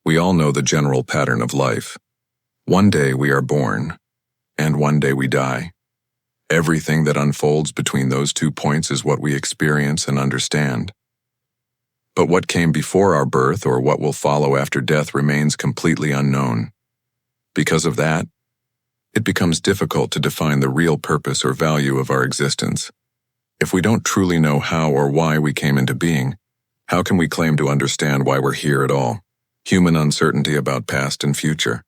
We all know the general pattern of life. One day we are born, and one day we die. Everything that unfolds between those 2 points is what we experience and understand. But what came before our birth or what will follow after death remains completely unknown. Because of that, it becomes difficult to define the real purpose or value of our existence. If we don't truly know how or why we came into being, how can we claim to understand why we're here at all? Human uncertainty about past and future.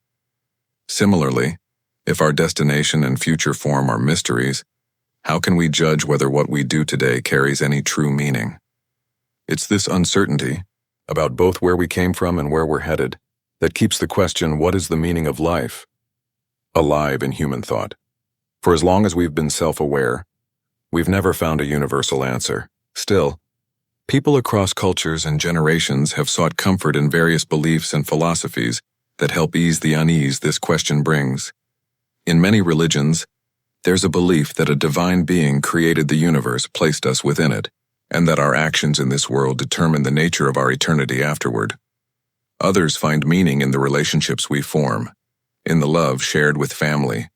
Similarly, if our destination and future form are mysteries, how can we judge whether what we do today carries any true meaning? It's this uncertainty, about both where we came from and where we're headed, that keeps the question, what is the meaning of life, alive in human thought. For as long as we've been self-aware, we've never found a universal answer. Still, people across cultures and generations have sought comfort in various beliefs and philosophies that help ease the unease this question brings. In many religions, there's a belief that a divine being created the universe, placed us within it, and that our actions in this world determine the nature of our eternity afterward. Others find meaning in the relationships we form, in the love shared with family,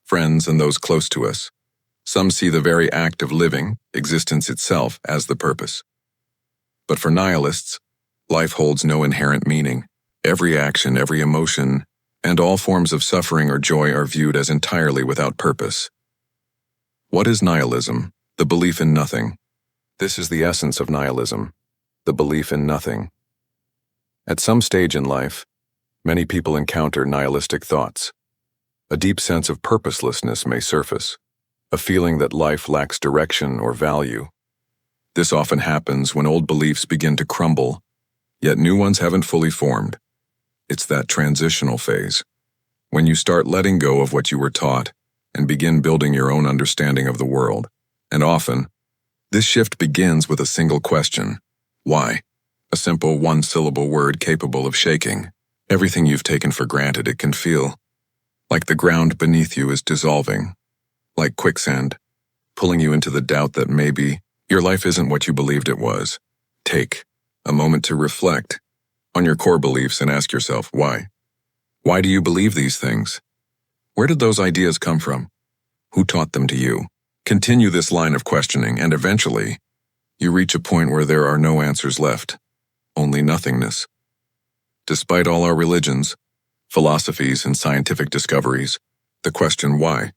friends, and those close to us. Some see the very act of living, existence itself, as the purpose. But for nihilists, life holds no inherent meaning. Every action, every emotion, and all forms of suffering or joy are viewed as entirely without purpose. What is nihilism? The belief in nothing. This is the essence of nihilism, the belief in nothing. At some stage in life, many people encounter nihilistic thoughts. A deep sense of purposelessness may surface, a feeling that life lacks direction or value. This often happens when old beliefs begin to crumble, yet new ones haven't fully formed. It's that transitional phase, when you start letting go of what you were taught and begin building your own understanding of the world. And often, this shift begins with a single question: why? A simple one-syllable word capable of shaking everything you've taken for granted. It can feel like the ground beneath you is dissolving, like quicksand, pulling you into the doubt that maybe your life isn't what you believed it was. Take a moment to reflect on your core beliefs and ask yourself, why? Why do you believe these things? Where did those ideas come from? Who taught them to you? Continue this line of questioning, and eventually, you reach a point where there are no answers left, only nothingness. Despite all our religions, philosophies, and scientific discoveries, the question why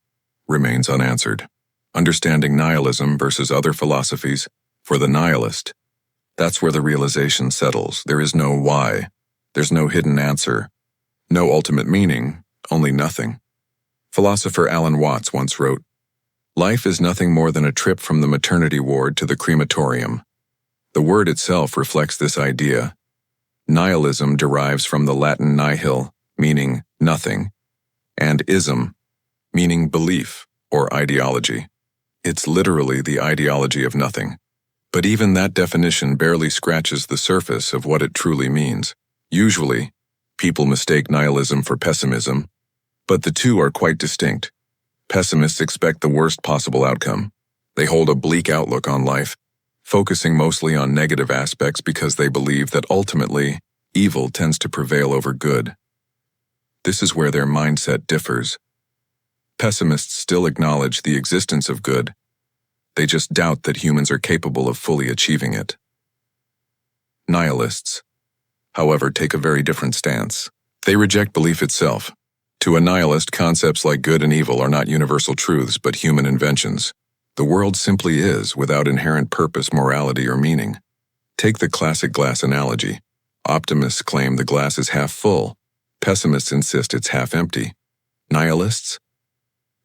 remains unanswered. Understanding nihilism versus other philosophies, for the nihilist, that's where the realization settles. There is no why. There's no hidden answer. No ultimate meaning, only nothing. Philosopher Alan Watts once wrote, "Life is nothing more than a trip from the maternity ward to the crematorium." The word itself reflects this idea. Nihilism derives from the Latin nihil, meaning nothing, and ism, meaning belief or ideology. It's literally the ideology of nothing. But even that definition barely scratches the surface of what it truly means. Usually, people mistake nihilism for pessimism, but the two are quite distinct. Pessimists expect the worst possible outcome. They hold a bleak outlook on life, focusing mostly on negative aspects because they believe that ultimately, evil tends to prevail over good. This is where their mindset differs. Pessimists still acknowledge the existence of good. They just doubt that humans are capable of fully achieving it. Nihilists, however, take a very different stance. They reject belief itself. To a nihilist, concepts like good and evil are not universal truths but human inventions. The world simply is, without inherent purpose, morality, or meaning. Take the classic glass analogy. Optimists claim the glass is half full. Pessimists insist it's half empty. Nihilists?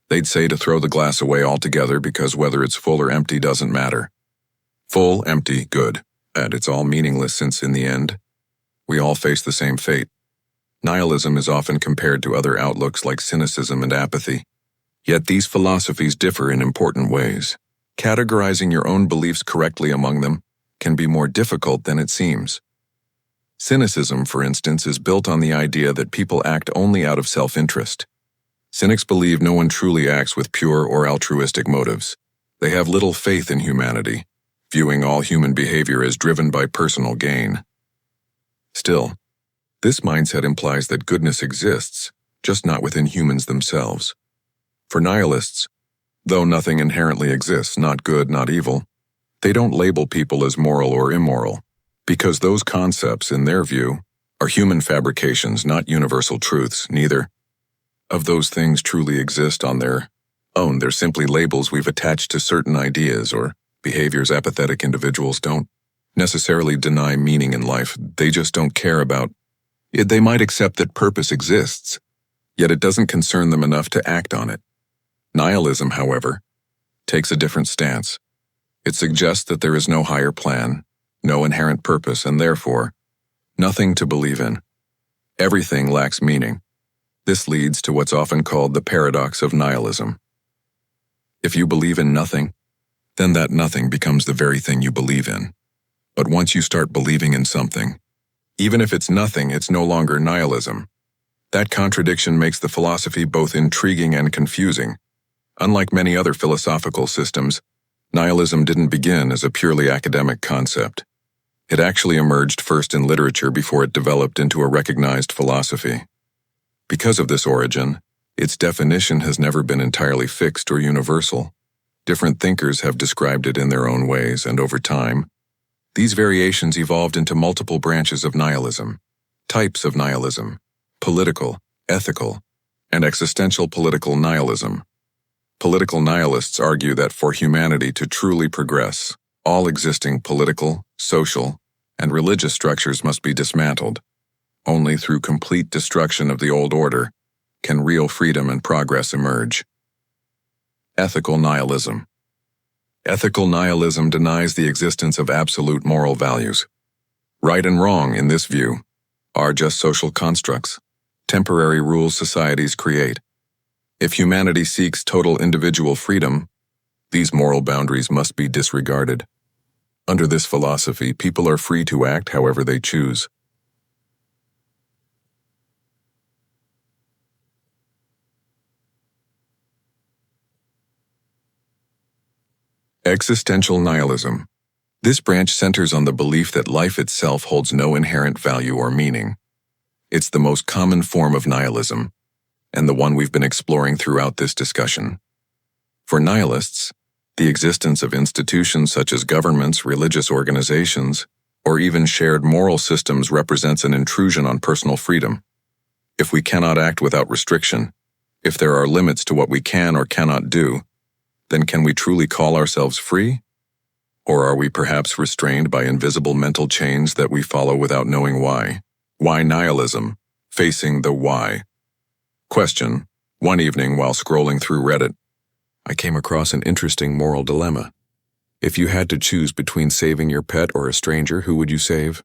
They'd say to throw the glass away altogether because whether it's full or empty doesn't matter. Full, empty, good. And it's all meaningless since in the end, we all face the same fate. Nihilism is often compared to other outlooks like cynicism and apathy. Yet these philosophies differ in important ways. Categorizing your own beliefs correctly among them can be more difficult than it seems. Cynicism, for instance, is built on the idea that people act only out of self-interest. Cynics believe no one truly acts with pure or altruistic motives. They have little faith in humanity, viewing all human behavior as driven by personal gain. Still, This mindset implies that goodness exists, just not within humans themselves. For nihilists, though nothing inherently exists, not good, not evil, they don't label people as moral or immoral, because those concepts, in their view, are human fabrications, not universal truths. Neither of those things truly exist on their own. They're simply labels we've attached to certain ideas or behaviors. Apathetic individuals don't necessarily deny meaning in life. They just don't care about it. They might accept that purpose exists, yet it doesn't concern them enough to act on it. Nihilism, however, takes a different stance. It suggests that there is no higher plan, no inherent purpose, and therefore, nothing to believe in. Everything lacks meaning. This leads to what's often called the paradox of nihilism. If you believe in nothing, then that nothing becomes the very thing you believe in. But once you start believing in something, even if it's nothing, it's no longer nihilism. That contradiction makes the philosophy both intriguing and confusing. Unlike many other philosophical systems, nihilism didn't begin as a purely academic concept. It actually emerged first in literature before it developed into a recognized philosophy. Because of this origin, its definition has never been entirely fixed or universal. Different thinkers have described it in their own ways, and over time, these variations evolved into multiple branches of nihilism, types of nihilism: political, ethical, and existential political nihilism. Political nihilists argue that for humanity to truly progress, all existing political, social, and religious structures must be dismantled. Only through complete destruction of the old order can real freedom and progress emerge. Ethical nihilism. Ethical nihilism denies the existence of absolute moral values. Right and wrong, in this view, are just social constructs, temporary rules societies create. If humanity seeks total individual freedom, these moral boundaries must be disregarded. Under this philosophy, people are free to act however they choose. Existential nihilism. This branch centers on the belief that life itself holds no inherent value or meaning. It's the most common form of nihilism, and the one we've been exploring throughout this discussion. For nihilists, the existence of institutions such as governments, religious organizations, or even shared moral systems represents an intrusion on personal freedom. If we cannot act without restriction, if there are limits to what we can or cannot do, then can we truly call ourselves free? Or are we perhaps restrained by invisible mental chains that we follow without knowing why? Why nihilism? Facing the why. Question: one evening while scrolling through Reddit, I came across an interesting moral dilemma. If you had to choose between saving your pet or a stranger, who would you save?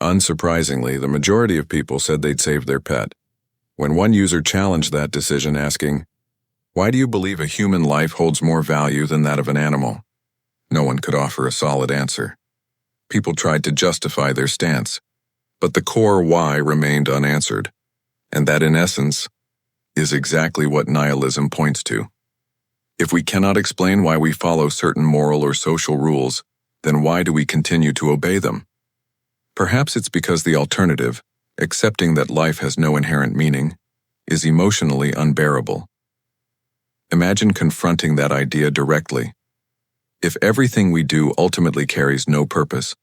Unsurprisingly, the majority of people said they'd save their pet. When one user challenged that decision, asking, "Why do you believe a human life holds more value than that of an animal?" no one could offer a solid answer. People tried to justify their stance, but the core why remained unanswered, and that, in essence, is exactly what nihilism points to. If we cannot explain why we follow certain moral or social rules, then why do we continue to obey them? Perhaps it's because the alternative, accepting that life has no inherent meaning, is emotionally unbearable. Imagine confronting that idea directly. If everything we do ultimately carries no purpose,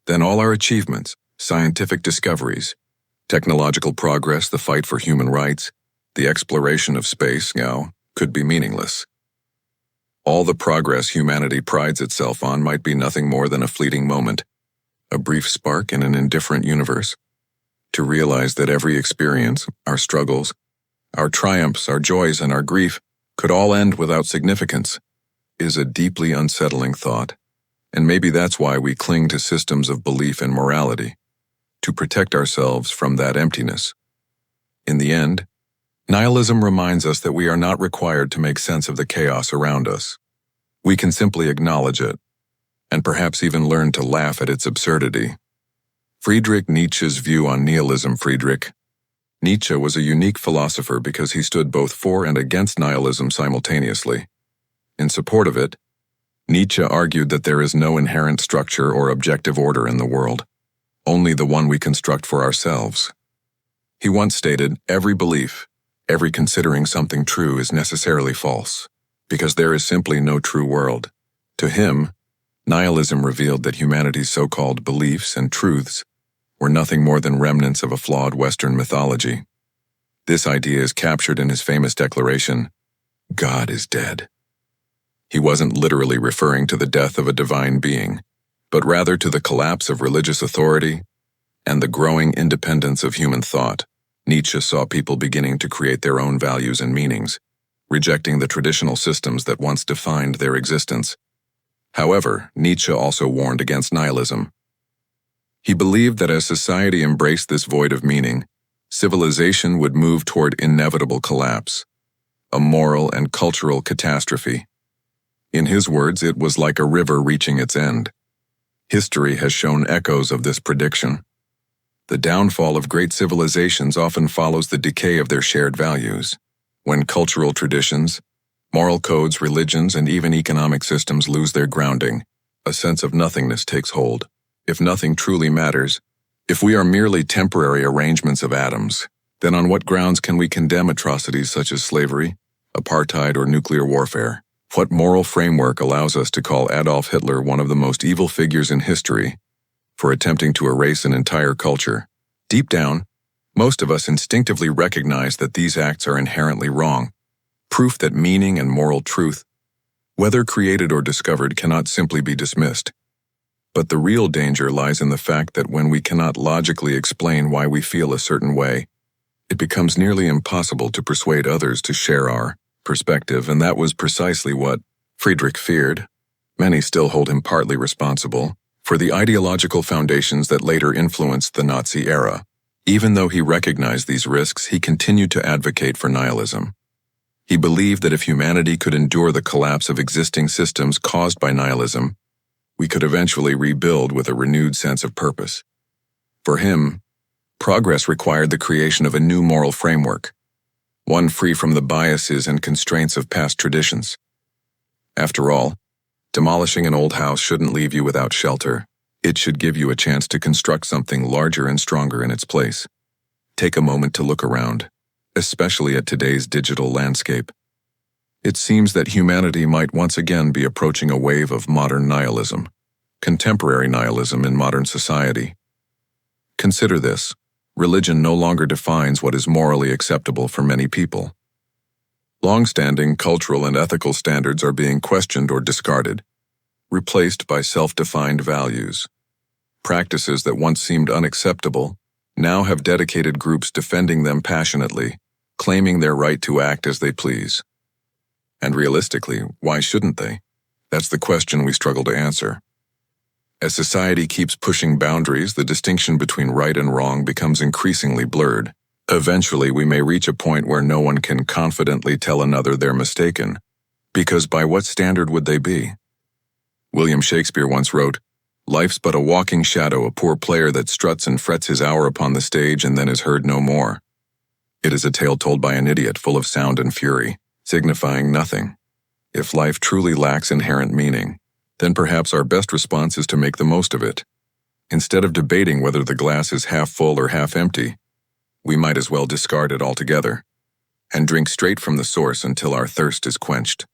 then all our achievements, scientific discoveries, technological progress, the fight for human rights, the exploration of space, could be meaningless. All the progress humanity prides itself on might be nothing more than a fleeting moment, a brief spark in an indifferent universe. To realize that every experience, our struggles, our triumphs, our joys, and our grief could all end without significance is a deeply unsettling thought, and maybe that's why we cling to systems of belief and morality, to protect ourselves from that emptiness. In the end, nihilism reminds us that we are not required to make sense of the chaos around us. We can simply acknowledge it, and perhaps even learn to laugh at its absurdity. Friedrich Nietzsche's view on nihilism. Friedrich Nietzsche was a unique philosopher because he stood both for and against nihilism simultaneously. In support of it, Nietzsche argued that there is no inherent structure or objective order in the world, only the one we construct for ourselves. He once stated, "Every belief, every considering something true is necessarily false, because there is simply no true world." To him, nihilism revealed that humanity's so-called beliefs and truths were nothing more than remnants of a flawed Western mythology. This idea is captured in his famous declaration, "God is dead." He wasn't literally referring to the death of a divine being, but rather to the collapse of religious authority and the growing independence of human thought. Nietzsche saw people beginning to create their own values and meanings, rejecting the traditional systems that once defined their existence. However, Nietzsche also warned against nihilism. He believed that as society embraced this void of meaning, civilization would move toward inevitable collapse, a moral and cultural catastrophe. In his words, it was like a river reaching its end. History has shown echoes of this prediction. The downfall of great civilizations often follows the decay of their shared values. When cultural traditions, moral codes, religions, and even economic systems lose their grounding, a sense of nothingness takes hold. If nothing truly matters, if we are merely temporary arrangements of atoms, then on what grounds can we condemn atrocities such as slavery, apartheid, or nuclear warfare? What moral framework allows us to call Adolf Hitler one of the most evil figures in history for attempting to erase an entire culture? Deep down, most of us instinctively recognize that these acts are inherently wrong, proof that meaning and moral truth, whether created or discovered, cannot simply be dismissed. But the real danger lies in the fact that when we cannot logically explain why we feel a certain way, it becomes nearly impossible to persuade others to share our perspective, and that was precisely what Friedrich feared. Many still hold him partly responsible for the ideological foundations that later influenced the Nazi era. Even though he recognized these risks, he continued to advocate for nihilism. He believed that if humanity could endure the collapse of existing systems caused by nihilism, we could eventually rebuild with a renewed sense of purpose. For him, progress required the creation of a new moral framework, one free from the biases and constraints of past traditions. After all, demolishing an old house shouldn't leave you without shelter. It should give you a chance to construct something larger and stronger in its place. Take a moment to look around, especially at today's digital landscape. It seems that humanity might once again be approaching a wave of modern nihilism, contemporary nihilism in modern society. Consider this: religion no longer defines what is morally acceptable for many people. Long-standing cultural and ethical standards are being questioned or discarded, replaced by self-defined values. Practices that once seemed unacceptable now have dedicated groups defending them passionately, claiming their right to act as they please. And realistically, why shouldn't they? That's the question we struggle to answer. As society keeps pushing boundaries, the distinction between right and wrong becomes increasingly blurred. Eventually, we may reach a point where no one can confidently tell another they're mistaken, because by what standard would they be? William Shakespeare once wrote, "Life's but a walking shadow, a poor player that struts and frets his hour upon the stage and then is heard no more." It is a tale told by an idiot, full of sound and fury, signifying nothing. If life truly lacks inherent meaning, then perhaps our best response is to make the most of it. Instead of debating whether the glass is half full or half empty, we might as well discard it altogether and drink straight from the source until our thirst is quenched.